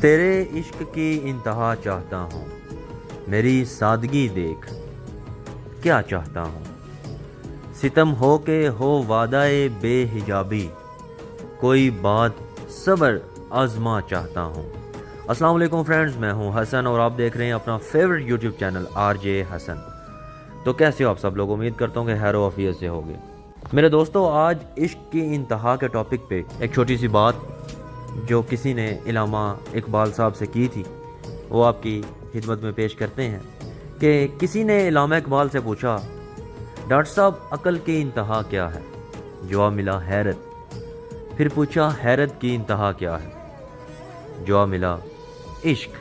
تیرے عشق کی انتہا چاہتا ہوں، میری سادگی دیکھ کیا چاہتا ہوں۔ ستم ہو کے ہو وعدہ بے حجابی، کوئی بات صبر آزما چاہتا ہوں۔ السلام علیکم فرینڈز، میں ہوں حسن اور آپ دیکھ رہے ہیں اپنا favourite YouTube channel R J Hasan. تو کیسے ہو آپ سب لوگ؟ امید کرتا ہوں کہ خیر و عافیت سے ہوگے۔ میرے دوستو، آج عشق کی انتہا کے ٹاپک پہ ایک چھوٹی سی بات جو کسی نے علامہ اقبال صاحب سے کی تھی وہ آپ کی خدمت میں پیش کرتے ہیں کہ کسی نے علامہ اقبال سے پوچھا، ڈاکٹر صاحب عقل کی انتہا کیا ہے؟ جواب ملا حیرت۔ پھر پوچھا حیرت کی انتہا کیا ہے؟ جواب ملا عشق۔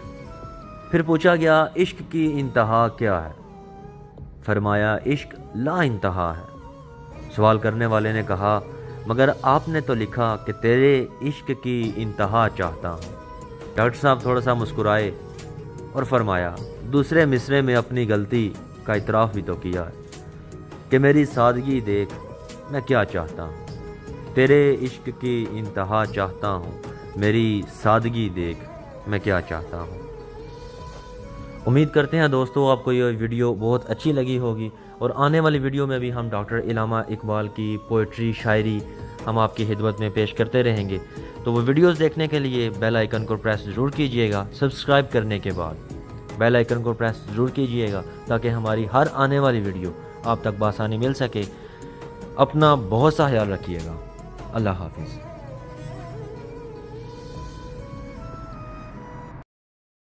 پھر پوچھا گیا عشق کی انتہا کیا ہے؟ فرمایا عشق لا انتہا ہے۔ سوال کرنے والے نے کہا، مگر آپ نے تو لکھا کہ تیرے عشق کی انتہا چاہتا ہوں۔ ڈاکٹر صاحب تھوڑا سا مسکرائے اور فرمایا، دوسرے مصرے میں اپنی غلطی کا اعتراف بھی تو کیا ہے کہ میری سادگی دیکھ میں کیا چاہتا ہوں۔ تیرے عشق کی انتہا چاہتا ہوں، میری سادگی دیکھ میں کیا چاہتا ہوں۔ امید کرتے ہیں دوستو آپ کو یہ ویڈیو بہت اچھی لگی ہوگی، اور آنے والی ویڈیو میں بھی ہم ڈاکٹر علامہ اقبال کی پوئٹری شاعری ہم آپ کی خدمت میں پیش کرتے رہیں گے۔ تو وہ ویڈیوز دیکھنے کے لیے بیل آئیکن کو پریس ضرور کیجئے گا۔ سبسکرائب کرنے کے بعد بیل آئیکن کو پریس ضرور کیجئے گا تاکہ ہماری ہر آنے والی ویڈیو آپ تک بآسانی مل سکے۔ اپنا بہت سا خیال رکھیے گا۔ اللہ حافظ۔